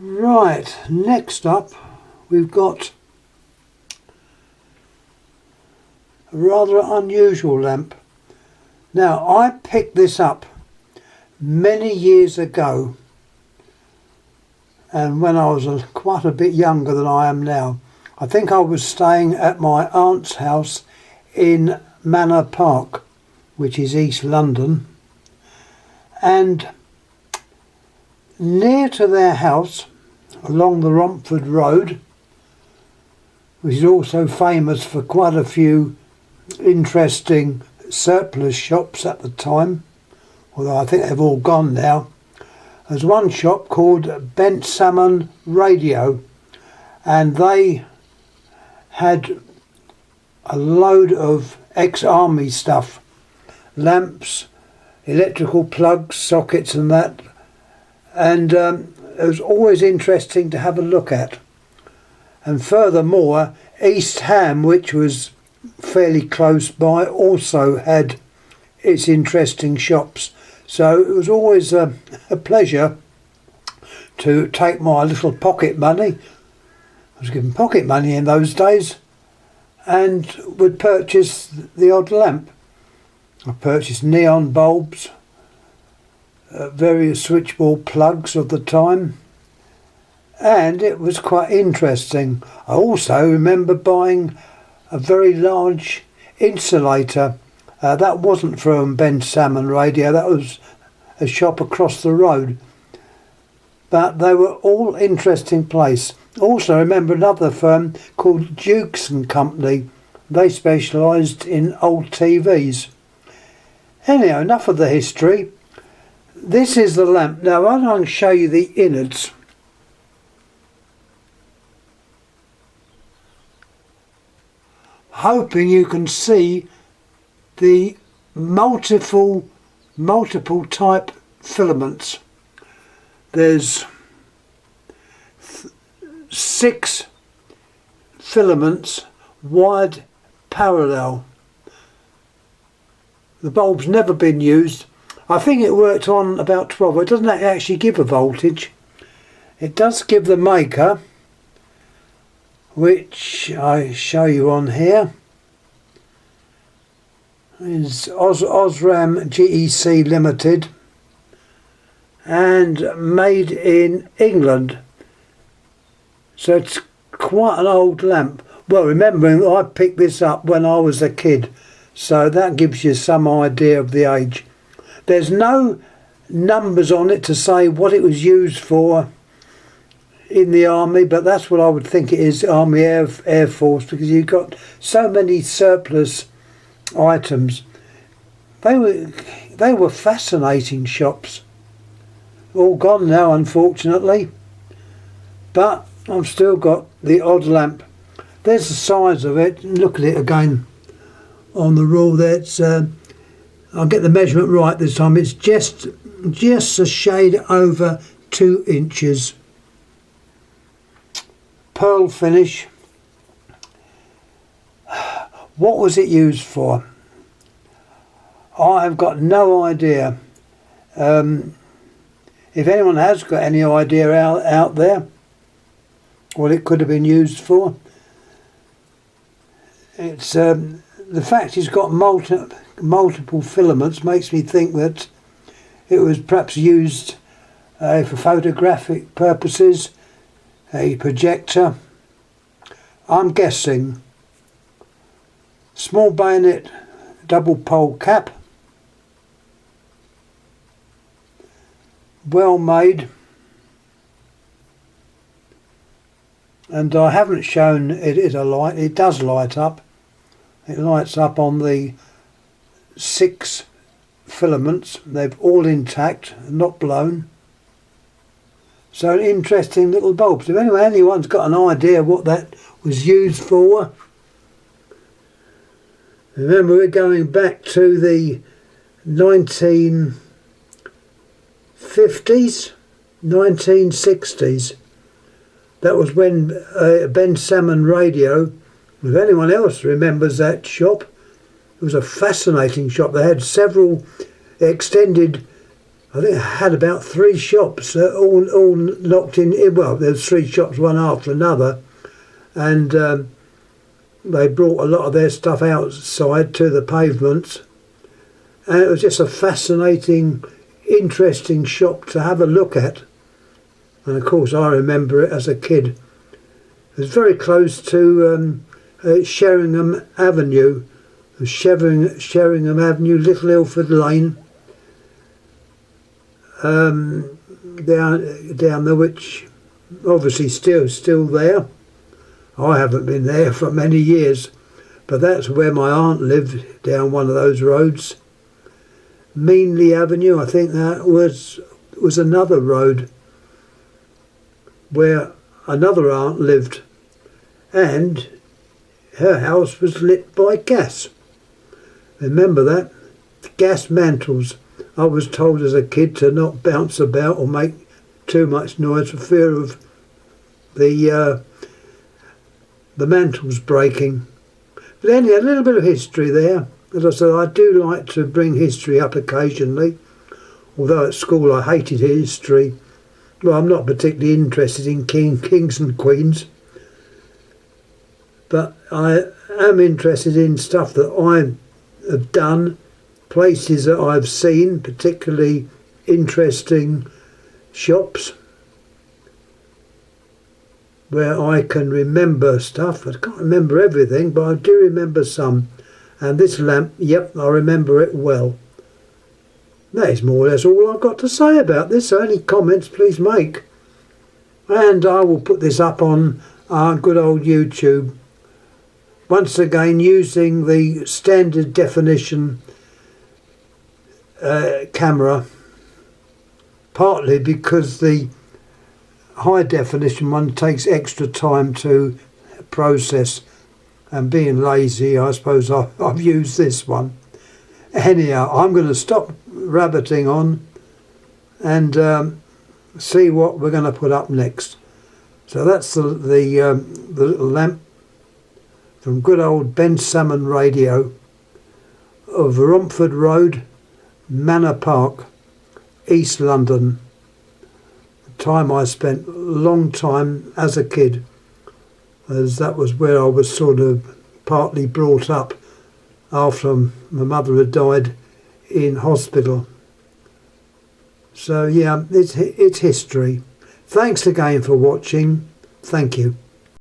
Right, next up we've got a rather unusual lamp. Now, I picked this up many years ago, and when I was quite a bit younger than I am now. I think I was staying at my aunt's house in Manor Park, which is East London, and near to their house, along the Romford Road, which is also famous for quite a few interesting surplus shops at the time, although I think they've all gone now. There's one shop called Bent Salmon Radio, and they had a load of ex-army stuff, lamps, electrical plugs, sockets and that, and it was always interesting to have a look at. And furthermore, East Ham, which was fairly close by, also had its interesting shops. So it was always a pleasure to take my little pocket money. I was given pocket money in those days, and would purchase the odd lamp. I purchased neon bulbs, various switchboard plugs of the time, and it was quite interesting. I also remember buying a very large insulator. That wasn't from Bent Salmon Radio, that was a shop across the road. But they were all interesting place. Also remember another firm called Dukes and Company. They specialised in old TVs. Anyhow, enough of the history. This is the lamp. Now I can show you the innards. Hoping you can see the multiple type filaments. There's 6 filaments wired parallel. The bulb's never been used. I think it worked on about 12. It doesn't actually give a voltage. It does give the maker, which I show you on here, is Osram GEC Limited, and made in England. So it's quite an old lamp. Well, remembering I picked this up when I was a kid, so that gives you some idea of the age. There's no numbers on it to say what it was used for in the army, but that's what I would think it is, Army Air Force, because you've got so many surplus items. They were fascinating shops. All gone now, unfortunately, but I've still got the odd lamp. There's the size of it. Look at it again on the rule there. It's I'll get the measurement right this time. It's just a shade over 2 inches. Pearl finish. What was it used for? I've got no idea. If anyone has got any idea out there what it could have been used for, it's the fact it's got multiple filaments makes me think that it was perhaps used for photographic purposes, a projector. I'm guessing. Small bayonet, double pole cap, well made, and I haven't shown it is a light. It does light up. It lights up on the 6 filaments. They're all intact, not blown. So interesting little bulbs. If anyone's got an idea what that was used for, remember we're going back to the 1950s, 1960s. That was when Bent Salmon Radio, if anyone else remembers that shop, it was a fascinating shop. They had several extended I think I had about 3 shops, all locked in. Well, there's 3 shops, one after another, and they brought a lot of their stuff outside to the pavements, and it was just a fascinating, interesting shop to have a look at. And of course, I remember it as a kid. It was very close to Sheringham Avenue, Sheringham Avenue, Little Ilford Lane. Down there, which obviously still there. I haven't been there for many years, but that's where my aunt lived, down one of those roads. Meanley Avenue, I think that was another road where another aunt lived, and her house was lit by gas. Remember that? Gas mantles. I was told as a kid to not bounce about or make too much noise for fear of the mantles breaking. But anyhow, a little bit of history there. As I said, I do like to bring history up occasionally, although at school I hated history. Well, I'm not particularly interested in kings and queens, but I am interested in stuff that I have done, places that I've seen, particularly interesting shops where I can remember stuff. I can't remember everything, but I do remember some. And this lamp, yep, I remember it well. That is more or less all I've got to say about this, so any comments please make. And I will put this up on our good old YouTube. Once again, using the standard definition camera, partly because the high definition one takes extra time to process, and being lazy, I suppose I've used this one. Anyhow, I'm going to stop rabbiting on and see what we're going to put up next. So that's the little lamp from good old Ben Salmon Radio of Romford Road, Manor Park, East London. The time I spent a long time as a kid, as that was where I was sort of partly brought up after my mother had died in hospital. So yeah, it's history. Thanks again for watching. Thank you.